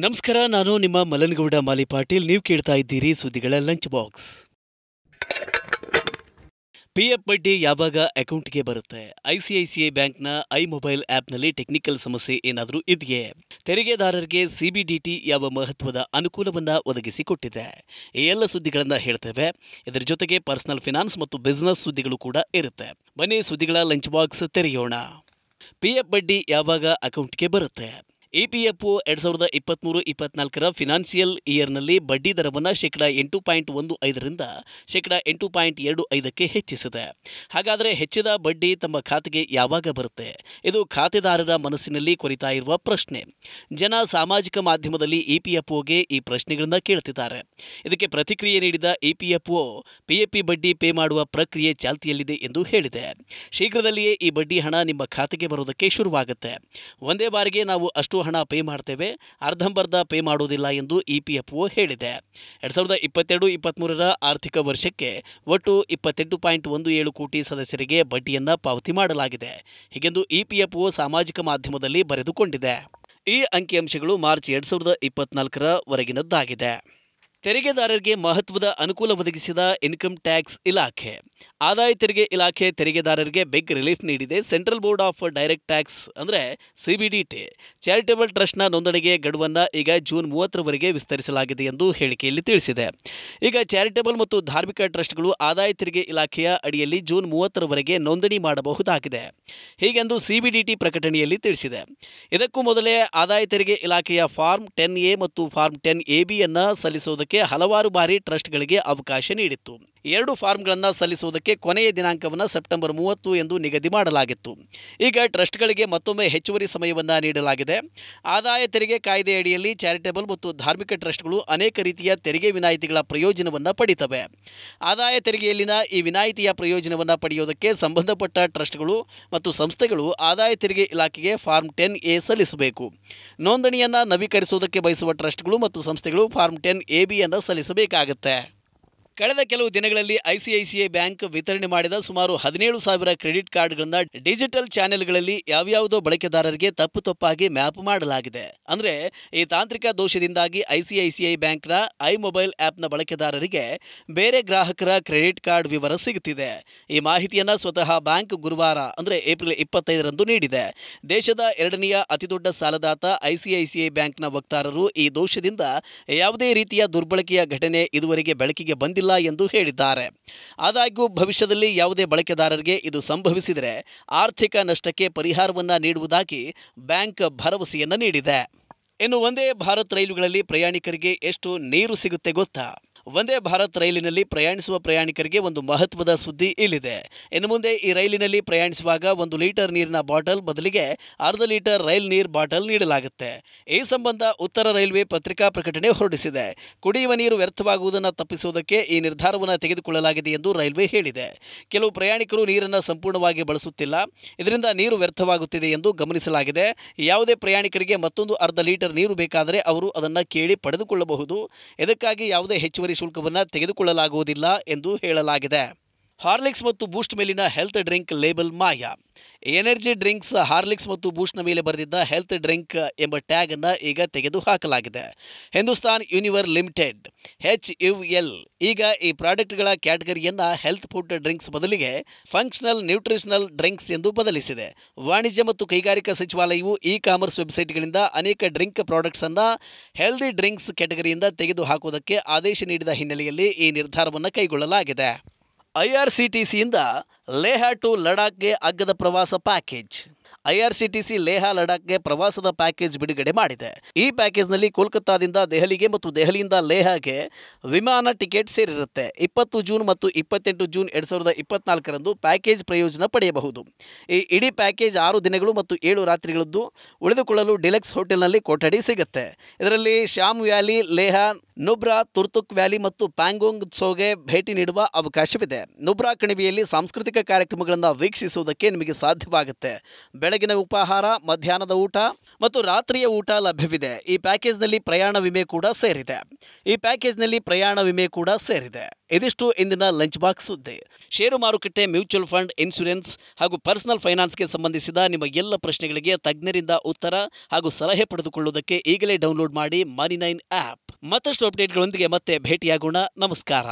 ನಮಸ್ಕಾರ, ನಾನು ನಿಮ್ಮ ಮಲನಗೌಡ ಮಾಲಿ ಪಾಟೀಲ್. ನೀವು ಕೇಳ್ತಾ ಇದ್ದೀರಿ ಸುದ್ದಿಗಳ ಲಂಚ್ ಬಾಕ್ಸ್. ಪಿಎಫ್ ಬಡ್ಡಿ ಯಾವಾಗ ಅಕೌಂಟ್ಗೆ ಬರುತ್ತೆ? ಐಸಿಐಸಿಐ ಬ್ಯಾಂಕ್ನ ಮೊಬೈಲ್ ಆ್ಯಪ್ನಲ್ಲಿ ಟೆಕ್ನಿಕಲ್ ಸಮಸ್ಯೆ ಏನಾದರೂ ಇದೆಯೇ? ತೆರಿಗೆದಾರರಿಗೆ ಸಿಬಿಡಿಟಿ ಯಾವ ಮಹತ್ವದ ಅನುಕೂಲವನ್ನು ಒದಗಿಸಿಕೊಟ್ಟಿದೆ? ಈ ಎಲ್ಲ ಸುದ್ದಿಗಳನ್ನು ಹೇಳ್ತೇವೆ. ಇದರ ಜೊತೆಗೆ ಪರ್ಸನಲ್ ಫಿನಾನ್ಸ್ ಮತ್ತು ಬಿಸ್ನೆಸ್ ಸುದ್ದಿಗಳು ಕೂಡ ಇರುತ್ತೆ. ಬನ್ನಿ ಸುದ್ದಿಗಳ ಲಂಚ್ ಬಾಕ್ಸ್ ತೆರೆಯೋಣ. ಪಿಎಫ್ ಬಡ್ಡಿ ಯಾವಾಗ ಅಕೌಂಟ್ಗೆ ಬರುತ್ತೆ? ಇಪಿಎಫ್ಒ 2023-24 ಫಿನಾನ್ಷಿಯಲ್ ಇಯರ್ನಲ್ಲಿ ಬಡ್ಡಿ ದರವನ್ನು -8.15ರಿಂದ -8.25ಕ್ಕೆ ಹೆಚ್ಚಿಸಿದೆ. ಹಾಗಾದರೆ ಹೆಚ್ಚಿದ ಬಡ್ಡಿ ತಮ್ಮ ಖಾತೆಗೆ ಯಾವಾಗ ಬರುತ್ತೆ? ಇದು ಖಾತೆದಾರರ ಮನಸ್ಸಿನಲ್ಲಿ ಕೊರಿತಾ ಇರುವ ಪ್ರಶ್ನೆ. ಜನ ಸಾಮಾಜಿಕ ಮಾಧ್ಯಮದಲ್ಲಿ ಇಪಿಎಫ್ಒಗೆ ಈ ಪ್ರಶ್ನೆಗಳನ್ನು ಕೇಳ್ತಿದ್ದಾರೆ. ಇದಕ್ಕೆ ಪ್ರತಿಕ್ರಿಯೆ ನೀಡಿದ ಇಪಿಎಫ್ಒ ಪಿಎಫ್ಪಿ ಬಡ್ಡಿ ಪೇ ಮಾಡುವ ಪ್ರಕ್ರಿಯೆ ಚಾಲ್ತಿಯಲ್ಲಿದೆ ಎಂದು ಹೇಳಿದೆ. ಶೀಘ್ರದಲ್ಲಿಯೇ ಈ ಬಡ್ಡಿ ಹಣ ನಿಮ್ಮ ಖಾತೆಗೆ ಬರೋದಕ್ಕೆ ಶುರುವಾಗುತ್ತೆ. ಒಂದೇ ಬಾರಿಗೆ ನಾವು ಅಷ್ಟು ಹಣ ಪೇ ಮಾಡ್ತೇವೆ, ಅರ್ಧಂಬರ್ಧ ಪೇ ಮಾಡೋದಿಲ್ಲ ಎಂದು ಇಪಿಎಫ್ಒ ಹೇಳಿದೆ. 2022-23 ಆರ್ಥಿಕ ವರ್ಷಕ್ಕೆ ಒಟ್ಟು 28.17 ಕೋಟಿ ಸದಸ್ಯರಿಗೆ ಬಡ್ಡಿಯನ್ನು ಪಾವತಿ ಮಾಡಲಾಗಿದೆ. ಹೀಗೆಂದು ಇಪಿಎಫ್ಒ ಸಾಮಾಜಿಕ ಮಾಧ್ಯಮದಲ್ಲಿ ಬರೆದುಕೊಂಡಿದೆ. ಈ ಅಂಕಿಅಂಶಗಳು ಮಾರ್ಚ್ 2024 ವರೆಗಿನದ್ದಾಗಿದೆ. ತೆರಿಗೆದಾರರಿಗೆ ಮಹತ್ವದ ಅನುಕೂಲ ಒದಗಿಸಿದ ಇನ್ಕಮ್ ಟ್ಯಾಕ್ಸ್ ಇಲಾಖೆ. ಆದಾಯ ತೆರಿಗೆ ಇಲಾಖೆ ತೆರಿಗೆದಾರರಿಗೆ ಬಿಗ್ ರಿಲೀಫ್ ನೀಡಿದೆ. Central board of direct tax ಅಂದರೆ ಸಿಬಿಡಿಟಿ ಚಾರಿಟೇಬಲ್ ಟ್ರಸ್ಟ್ನ ನೋಂದಣಿಗೆ ಗಡುವನ್ನು ಈಗ ಜೂನ್ 30ರವರೆಗೆ ವಿಸ್ತರಿಸಲಾಗಿದೆ ಎಂದು ಹೇಳಿಕೆಯಲ್ಲಿ ತಿಳಿಸಿದೆ. ಈಗ ಚಾರಿಟೇಬಲ್ ಮತ್ತು ಧಾರ್ಮಿಕ ಟ್ರಸ್ಟ್ಗಳು ಆದಾಯ ತೆರಿಗೆ ಇಲಾಖೆಯ ಅಡಿಯಲ್ಲಿ ಜೂನ್ 30ರವರೆಗೆ ನೋಂದಣಿ ಮಾಡಬಹುದಾಗಿದೆ. ಹೀಗೆಂದು ಸಿಬಿಡಿಟಿ ಪ್ರಕಟಣೆಯಲ್ಲಿ ತಿಳಿಸಿದೆ. ಇದಕ್ಕೂ ಮೊದಲೇ ಆದಾಯ ತೆರಿಗೆ ಇಲಾಖೆಯ ಫಾರ್ಮ್ 10A ಮತ್ತು ಫಾರ್ಮ್ 10AB ಸಲ್ಲಿಸುವುದಕ್ಕೆ ಹಲವಾರು ಬಾರಿ ಟ್ರಸ್ಟ್ಗಳಿಗೆ ಅವಕಾಶ ನೀಡಿತ್ತು. 2 ಫಾರ್ಮ್ಗಳನ್ನು ಸಲ್ಲಿಸುವುದಕ್ಕೆ ಕೊನೆಯ ದಿನಾಂಕವನ್ನು ಸೆಪ್ಟೆಂಬರ್ 30 ಎಂದು ನಿಗದಿ ಮಾಡಲಾಗಿತ್ತು. ಈಗ ಟ್ರಸ್ಟ್ಗಳಿಗೆ ಮತ್ತೊಮ್ಮೆ ಹೆಚ್ಚುವರಿ ಸಮಯವನ್ನು ನೀಡಲಾಗಿದೆ. ಆದಾಯ ತೆರಿಗೆ ಕಾಯ್ದೆ ಅಡಿಯಲ್ಲಿ ಚಾರಿಟೇಬಲ್ ಮತ್ತು ಧಾರ್ಮಿಕ ಟ್ರಸ್ಟ್ಗಳು ಅನೇಕ ರೀತಿಯ ತೆರಿಗೆ ವಿನಾಯಿತಿಗಳ ಪ್ರಯೋಜನವನ್ನು ಪಡೆಯುತ್ತವೆ. ಆದಾಯ ತೆರಿಗೆಯಲ್ಲಿನ ಈ ವಿನಾಯಿತಿಯ ಪ್ರಯೋಜನವನ್ನು ಪಡೆಯುವುದಕ್ಕೆ ಸಂಬಂಧಪಟ್ಟ ಟ್ರಸ್ಟ್ಗಳು ಮತ್ತು ಸಂಸ್ಥೆಗಳು ಆದಾಯ ತೆರಿಗೆ ಇಲಾಖೆಗೆ ಫಾರ್ಮ್ 10A ಸಲ್ಲಿಸಬೇಕು. ನೋಂದಣಿಯನ್ನು ನವೀಕರಿಸುವುದಕ್ಕೆ ಬಯಸುವ ಟ್ರಸ್ಟ್ಗಳು ಮತ್ತು ಸಂಸ್ಥೆಗಳು ಫಾರ್ಮ್ 10AB ಸಲ್ಲಿಸಬೇಕಾಗುತ್ತೆ. ಕಳೆದ ಕೆಲವು ದಿನಗಳಲ್ಲಿ ಐಸಿಐಸಿಐ ಬ್ಯಾಂಕ್ ವಿತರಣೆ ಮಾಡಿದ ಸುಮಾರು 17,000 ಕ್ರೆಡಿಟ್ ಕಾರ್ಡ್ಗಳನ್ನು ಡಿಜಿಟಲ್ ಚಾನೆಲ್ಗಳಲ್ಲಿ ಯಾವ್ಯಾವುದೋ ಬಳಕೆದಾರರಿಗೆ ತಪ್ಪಾಗಿ ಮ್ಯಾಪ್ ಮಾಡಲಾಗಿದೆ. ಅಂದರೆ ಈ ತಾಂತ್ರಿಕ ದೋಷದಿಂದಾಗಿ ಐಸಿಐಸಿಐ ಬ್ಯಾಂಕ್ನ ಮೊಬೈಲ್ ಆ್ಯಪ್ನ ಬಳಕೆದಾರರಿಗೆ ಬೇರೆ ಗ್ರಾಹಕರ ಕ್ರೆಡಿಟ್ ಕಾರ್ಡ್ ವಿವರ ಸಿಗುತ್ತಿದೆ. ಈ ಮಾಹಿತಿಯನ್ನು ಸ್ವತಃ ಬ್ಯಾಂಕ್ ಗುರುವಾರ ಅಂದರೆ ಏಪ್ರಿಲ್ 25ರಂದು ನೀಡಿದೆ. ದೇಶದ 2ನೇ ಅತಿದೊಡ್ಡ ಸಾಲದಾತ ಐಸಿಐಸಿಐ ಬ್ಯಾಂಕ್ನ ವಕ್ತಾರರು ಈ ದೋಷದಿಂದ ಯಾವುದೇ ರೀತಿಯ ದುರ್ಬಳಕೆಯ ಘಟನೆ ಇದುವರೆಗೆ ಬೆಳಕಿಗೆ ಬಂದಿಲ್ಲ ಎಂದು ಹೇಳಿದ್ದಾರೆ. ಆದಾಗ್ಯೂ ಭವಿಷ್ಯದಲ್ಲಿ ಯಾವುದೇ ಬಳಕೆದಾರರಿಗೆ ಇದು ಸಂಭವಿಸಿದರೆ ಆರ್ಥಿಕ ನಷ್ಟಕ್ಕೆ ಪರಿಹಾರವನ್ನು ನೀಡುವುದಾಗಿ ಬ್ಯಾಂಕ್ ಭರವಸೆಯನ್ನು ನೀಡಿದೆ. ಇನ್ನು ವಂದೇ ಭಾರತ್ ರೈಲುಗಳಲ್ಲಿ ಪ್ರಯಾಣಿಕರಿಗೆ ಎಷ್ಟು ನೀರು ಸಿಗುತ್ತೆ ಗೊತ್ತಾ? ವಂದೇ ಭಾರತ್ ರೈಲಿನಲ್ಲಿ ಪ್ರಯಾಣಿಸುವ ಪ್ರಯಾಣಿಕರಿಗೆ ಒಂದು ಮಹತ್ವದ ಸುದ್ದಿ ಇಲ್ಲಿದೆ. ಇನ್ನು ಮುಂದೆ ಈ ರೈಲಿನಲ್ಲಿ ಪ್ರಯಾಣಿಸುವಾಗ 1 ಲೀಟರ್ ನೀರಿನ ಬಾಟಲ್ ಬದಲಿಗೆ ಅರ್ಧ ಲೀಟರ್ ರೈಲ್ ನೀರು ಬಾಟಲ್ ನೀಡಲಾಗುತ್ತೆ. ಈ ಸಂಬಂಧ ಉತ್ತರ ರೈಲ್ವೆ ಪತ್ರಿಕಾ ಪ್ರಕಟಣೆ ಹೊರಡಿಸಿದೆ. ಕುಡಿಯುವ ನೀರು ವ್ಯರ್ಥವಾಗುವುದನ್ನು ತಪ್ಪಿಸುವುದಕ್ಕೆ ಈ ನಿರ್ಧಾರವನ್ನು ತೆಗೆದುಕೊಳ್ಳಲಾಗಿದೆ ಎಂದು ರೈಲ್ವೆ ಹೇಳಿದೆ. ಕೆಲವು ಪ್ರಯಾಣಿಕರು ನೀರನ್ನು ಸಂಪೂರ್ಣವಾಗಿ ಬಳಸುತ್ತಿಲ್ಲ, ಇದರಿಂದ ನೀರು ವ್ಯರ್ಥವಾಗುತ್ತಿದೆ ಎಂದು ಗಮನಿಸಲಾಗಿದೆ. ಯಾವುದೇ ಪ್ರಯಾಣಿಕರಿಗೆ ಮತ್ತೊಂದು ಅರ್ಧ ಲೀಟರ್ ನೀರು ಬೇಕಾದರೆ ಅವರು ಅದನ್ನು ಕೇಳಿ ಪಡೆದುಕೊಳ್ಳಬಹುದು. ಇದಕ್ಕಾಗಿ ಯಾವುದೇ ಹೆಚ್ಚುವರಿ ಶುಲ್ಕವನ್ನು ತೆಗೆದುಕೊಳ್ಳಲಾಗುವುದಿಲ್ಲ ಎಂದು ಹೇಳಲಾಗಿದೆ. ಹಾರ್ಲಿಕ್ಸ್ ಮತ್ತು ಬೂಸ್ಟ್ ಮೇಲಿನ ಹೆಲ್ತ್ ಡ್ರಿಂಕ್ ಲೇಬಲ್ ಮಾಯ. ಎನರ್ಜಿ ಡ್ರಿಂಕ್ಸ್ ಹಾರ್ಲಿಕ್ಸ್ ಮತ್ತು ಬೂಸ್ಟ್ನ ಮೇಲೆ ಬರೆದಿದ್ದ ಹೆಲ್ತ್ ಡ್ರಿಂಕ್ ಎಂಬ ಟ್ಯಾಗ್ ಅನ್ನು ಈಗ ತೆಗೆದು ಹಾಕಲಾಗಿದೆ. ಹಿಂದೂಸ್ತಾನ್ ಯೂನಿವರ್ ಲಿಮಿಟೆಡ್ HUL ಈಗ ಈ ಪ್ರಾಡಕ್ಟ್ಗಳ ಕ್ಯಾಟಗರಿಯನ್ನು ಹೆಲ್ತ್ ಫುಡ್ ಡ್ರಿಂಕ್ಸ್ ಬದಲಿಗೆ ಫಂಕ್ಷನಲ್ ನ್ಯೂಟ್ರಿಷನಲ್ ಡ್ರಿಂಕ್ಸ್ ಎಂದು ಬದಲಿಸಿದೆ. ವಾಣಿಜ್ಯ ಮತ್ತು ಕೈಗಾರಿಕಾ ಸಚಿವಾಲಯವು ಇ-ಕಾಮರ್ಸ್ ವೆಬ್ಸೈಟ್ಗಳಿಂದ ಅನೇಕ ಡ್ರಿಂಕ್ ಪ್ರಾಡಕ್ಟ್ಸ್ ಅನ್ನು ಹೆಲ್ದಿ ಡ್ರಿಂಕ್ಸ್ ಕ್ಯಾಟಗರಿಯಿಂದ ತೆಗೆದು ಹಾಕುವುದಕ್ಕೆ ಆದೇಶ ನೀಡಿದ ಹಿನ್ನೆಲೆಯಲ್ಲಿ ಈ ನಿರ್ಧಾರವನ್ನು ಕೈಗೊಳ್ಳಲಾಗಿದೆ. ಐಆರ್ಸಿಟಿಸಿಯಿಂದ ಲೇಹ ಟು ಲಡಾಖ್ಗೆ ಅಗ್ಗದ ಪ್ರವಾಸ ಪ್ಯಾಕೇಜ್. ಐಆರ್ಸಿಟಿಸಿ ಲೇಹ ಲಡಾಖ್ಗೆ ಪ್ರವಾಸದ ಪ್ಯಾಕೇಜ್ ಬಿಡುಗಡೆ ಮಾಡಿದೆ. ಈ ಪ್ಯಾಕೇಜ್ನಲ್ಲಿ ಕೋಲ್ಕತ್ತಾದಿಂದ ದೆಹಲಿಗೆ ಮತ್ತು ದೆಹಲಿಯಿಂದ ಲೇಹಗೆ ವಿಮಾನ ಟಿಕೆಟ್ ಸೇರಿರುತ್ತೆ. 20 ಜೂನ್ ಮತ್ತು 28 ಜೂನ್ 2024ರಂದು ಪ್ಯಾಕೇಜ್ ಪ್ರಯೋಜನ ಪಡೆಯಬಹುದು. ಈ ಇಡೀ ಪ್ಯಾಕೇಜ್ 6 ದಿನಗಳು ಮತ್ತು 7 ರಾತ್ರಿಗಳದ್ದು. ಉಳಿದುಕೊಳ್ಳಲು ಡಿಲೆಕ್ಸ್ ಹೋಟೆಲ್ನಲ್ಲಿ ಕೊಠಡಿ ಸಿಗುತ್ತೆ. ಇದರಲ್ಲಿ ಶ್ಯಾಮ್ ವ್ಯಾಲಿ, ಲೇಹ, ನುಬ್ರಾ, ತುರ್ತುಕ್ ವ್ಯಾಲಿ ಮತ್ತು ಪ್ಯಾಂಗೋಂಗ್ ತ್ಸೋಗೆ ಭೇಟಿ ನೀಡುವ ಅವಕಾಶವಿದೆ. ನುಬ್ರಾ ಕಣಿವೆಯಲ್ಲಿ ಸಾಂಸ್ಕೃತಿಕ ಕಾರ್ಯಕ್ರಮಗಳನ್ನು ವೀಕ್ಷಿಸುವುದಕ್ಕೆ ನಿಮಗೆ ಸಾಧ್ಯವಾಗುತ್ತೆ. ಬೆಳಗಿನ ಉಪಹಾರ, ಮಧ್ಯಾಹ್ನದ ಊಟ ಮತ್ತು ರಾತ್ರಿಯ ಊಟ ಲಭ್ಯವಿದೆ. ಈ ಪ್ಯಾಕೇಜ್ನಲ್ಲಿ ಪ್ರಯಾಣ ವಿಮೆ ಕೂಡ ಸೇರಿದೆ. ಇದಿಷ್ಟು ಇಂದಿನ ಲಂಚ್ ಬಾಕ್ಸ್ ಸುದ್ದಿ. ಷೇರು ಮಾರುಕಟ್ಟೆ, ಮ್ಯೂಚುವಲ್ ಫಂಡ್, ಇನ್ಶೂರೆನ್ಸ್ ಹಾಗೂ ಪರ್ಸನಲ್ ಫೈನಾನ್ಸ್ಗೆ ಸಂಬಂಧಿಸಿದ ನಿಮ್ಮ ಎಲ್ಲ ಪ್ರಶ್ನೆಗಳಿಗೆ ತಜ್ಞರಿಂದ ಉತ್ತರ ಹಾಗೂ ಸಲಹೆ ಪಡೆದುಕೊಳ್ಳುವುದಕ್ಕೆ ಈಗಲೇ ಡೌನ್ಲೋಡ್ ಮಾಡಿ ಮನಿ9 ಆ್ಯಪ್. ಮತ್ತಷ್ಟು ಅಪ್ಡೇಟ್ಗಳೊಂದಿಗೆ ಮತ್ತೆ ಭೇಟಿಯಾಗೋಣ. ನಮಸ್ಕಾರ.